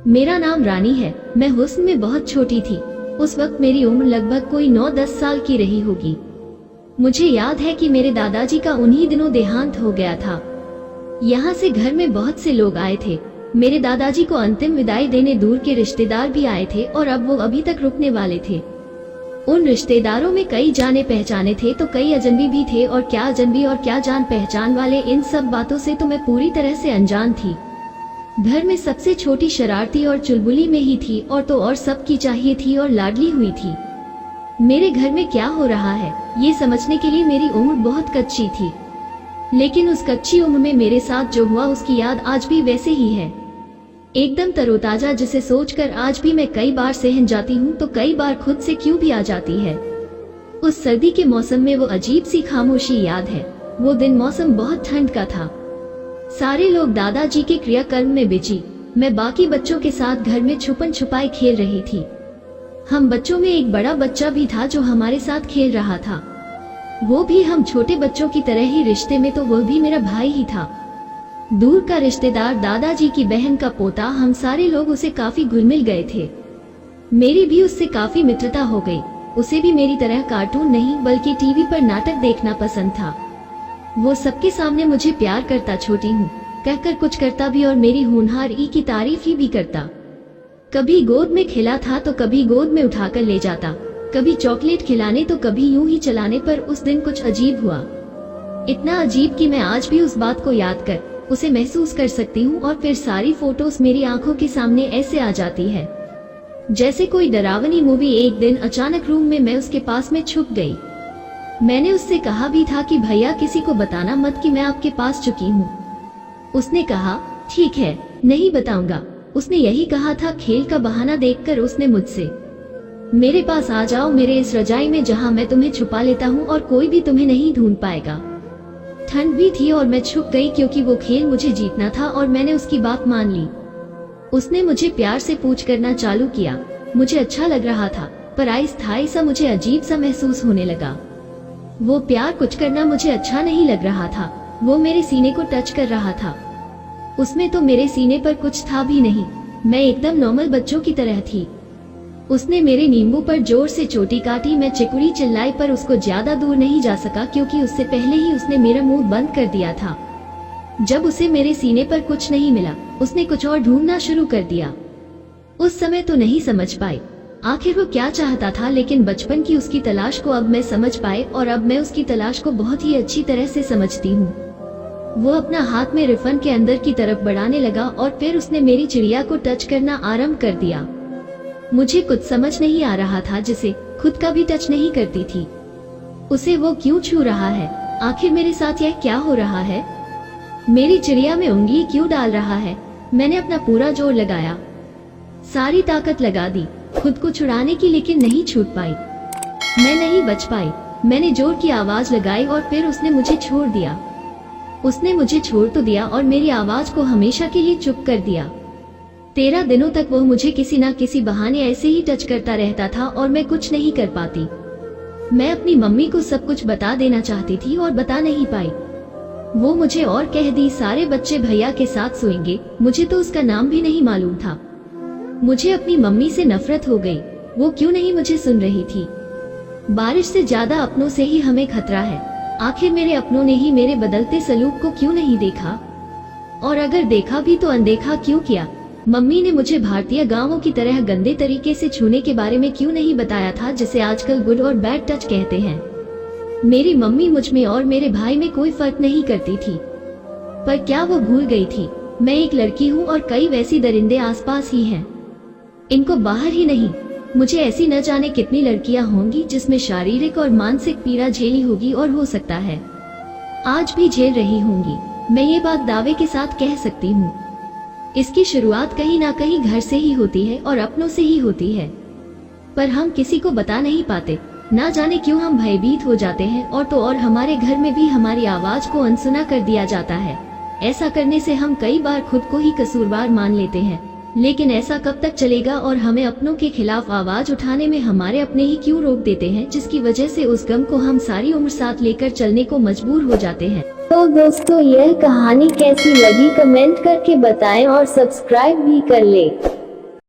मेरा नाम रानी है। मैं हुस्न में बहुत छोटी थी। उस वक्त मेरी उम्र लगभग कोई 9-10 साल की रही होगी। मुझे याद है कि मेरे दादाजी का उन्हीं दिनों देहांत हो गया था। यहाँ से घर में बहुत से लोग आए थे। मेरे दादाजी को अंतिम विदाई देने दूर के रिश्तेदार भी आए थे और अब वो अभी तक रुकने वाले थे। उन रिश्तेदारों में कई जाने पहचाने थे तो कई अजनबी भी थे, और क्या अजनबी और क्या जान पहचान वाले, इन सब बातों से तो मैं पूरी तरह से अनजान थी। घर में सबसे छोटी शरारती और चुलबुली में ही थी, और तो और सबकी चाहिए थी और लाडली हुई थी। मेरे घर में क्या हो रहा है ये समझने के लिए मेरी उम्र बहुत कच्ची थी, लेकिन उस कच्ची उम्र में मेरे साथ जो हुआ उसकी याद आज भी वैसे ही है, एकदम तरोताजा, जिसे सोचकर आज भी मैं कई बार सहम जाती हूँ तो कई बार खुद से क्यों भी आ जाती है। उस सर्दी के मौसम में वो अजीब सी खामोशी याद है। वो दिन मौसम बहुत ठंड का था। सारे लोग दादाजी के क्रियाकर्म में बिजी। मैं बाकी बच्चों के साथ घर में छुपन छुपाई खेल रही थी। हम बच्चों में एक बड़ा बच्चा भी था जो हमारे साथ खेल रहा था। वो भी हम छोटे बच्चों की तरह ही रिश्ते में, तो वो भी मेरा भाई ही था। दूर का रिश्तेदार दादाजी की बहन का पोता। हम सारे लोग उसे काफी घुल मिल गए थे। मेरी भी उससे काफी मित्रता हो गई। उसे भी मेरी तरह कार्टून नहीं बल्कि टीवी पर नाटक देखना पसंद था। वो सबके सामने मुझे प्यार करता, छोटी हूँ कहकर कुछ करता भी, और मेरी होनहार ई की तारीफ ही भी करता। कभी गोद में खिला था तो कभी गोद में उठाकर ले जाता, कभी चॉकलेट खिलाने तो कभी यूं ही चलाने। पर उस दिन कुछ अजीब हुआ, इतना अजीब कि मैं आज भी उस बात को याद कर उसे महसूस कर सकती हूँ, और फिर सारी फोटोज मेरी आंखों के सामने ऐसे आ जाती है जैसे कोई डरावनी मूवी। एक दिन अचानक रूम में मैं उसके पास में छुप गई। मैंने उससे कहा भी था कि भैया किसी को बताना मत कि मैं आपके पास चुकी हूँ। उसने कहा ठीक है, नहीं बताऊंगा। उसने यही कहा था। खेल का बहाना देखकर उसने मुझसे, मेरे पास आ जाओ, मेरे इस रजाई में जहाँ मैं तुम्हें छुपा लेता हूँ और कोई भी तुम्हें नहीं ढूंढ पाएगा। ठंड भी थी और मैं छुप गई क्योंकि वो खेल मुझे जीतना था, और मैंने उसकी बात मान ली। उसने मुझे प्यार से पूछ करना चालू किया। मुझे अच्छा लग रहा था, पर अस्थायी सा मुझे अजीब सा महसूस होने लगा। वो प्यार कुछ करना मुझे अच्छा नहीं लग रहा था। वो मेरे सीने को टच कर रहा था। उसमें तो मेरे सीने पर कुछ था भी नहीं। मैं एकदम नॉर्मल बच्चों की तरह थी। उसने मेरे नींबू पर जोर से चोटी काटी। मैं चिकुड़ी चिल्लाई, पर उसको ज्यादा दूर नहीं जा सका क्योंकि उससे पहले ही उसने मेरा मुंह बंद कर दिया था। जब उसे मेरे सीने पर कुछ नहीं मिला, उसने कुछ और ढूंढना शुरू कर दिया। उस समय तो नहीं समझ पाई आखिर वो क्या चाहता था, लेकिन बचपन की उसकी तलाश को अब मैं समझ पाई, और अब मैं उसकी तलाश को बहुत ही अच्छी तरह से समझती हूँ। वो अपना हाथ में रिफन के अंदर की तरफ बढ़ाने लगा और फिर उसने मेरी चिड़िया को टच करना आरंभ कर दिया। मुझे कुछ समझ नहीं आ रहा था, जिसे खुद का भी टच नहीं करती थी। उसे वो क्यों छू रहा है? आखिर मेरे साथ यह क्या हो रहा है? मेरी चिड़िया में उंगली क्यों डाल रहा है? मैंने अपना पूरा जोर लगाया, सारी ताकत लगा दी खुद को छुड़ाने की, लेकिन नहीं छूट पाई। मैं नहीं बच पाई। मैंने जोर की आवाज लगाई और फिर उसने मुझे छोड़ दिया। उसने मुझे छोड़ तो दिया और मेरी आवाज को हमेशा के लिए चुप कर दिया। 13 दिनों तक वो मुझे किसी ना किसी बहाने ऐसे ही टच करता रहता था और मैं कुछ नहीं कर पाती। मैं अपनी मम्मी को सब कुछ बता देना चाहती थी और बता नहीं पाई। वो मुझे और कह दी सारे बच्चे भैया के साथ सोएंगे। मुझे तो उसका नाम भी नहीं मालूम था। मुझे अपनी मम्मी से नफरत हो गई। वो क्यों नहीं मुझे सुन रही थी? बारिश से ज्यादा अपनों से ही हमें खतरा है। आखिर मेरे अपनों ने ही मेरे बदलते सलूक को क्यों नहीं देखा? और अगर देखा भी तो अनदेखा क्यों किया? मम्मी ने मुझे भारतीय गांवों की तरह गंदे तरीके से छूने के बारे में क्यों नहीं बताया था, जिसे आजकल गुड और बैड टच कहते हैं। मेरी मम्मी मुझ में और मेरे भाई में कोई फर्क नहीं करती थी, पर क्या वो भूल गई थी मैं एक लड़की हूँ और कई वैसी दरिंदे आसपास ही हैं। इनको बाहर ही नहीं, मुझे ऐसी न जाने कितनी लड़कियां होंगी जिसमें शारीरिक और मानसिक पीड़ा झेली होगी, और हो सकता है आज भी झेल रही होंगी। मैं ये बात दावे के साथ कह सकती हूँ। इसकी शुरुआत कहीं ना कहीं घर से ही होती है और अपनों से ही होती है, पर हम किसी को बता नहीं पाते। ना जाने क्यों हम भयभीत हो जाते हैं, और तो और हमारे घर में भी हमारी आवाज को अनसुना कर दिया जाता है। ऐसा करने से हम कई बार खुद को ही कसूरवार मान लेते हैं, लेकिन ऐसा कब तक चलेगा? और हमें अपनों के खिलाफ आवाज उठाने में हमारे अपने ही क्यों रोक देते हैं, जिसकी वजह से उस गम को हम सारी उम्र साथ लेकर चलने को मजबूर हो जाते हैं। तो दोस्तों, यह कहानी कैसी लगी कमेंट करके बताएं और सब्सक्राइब भी कर ले।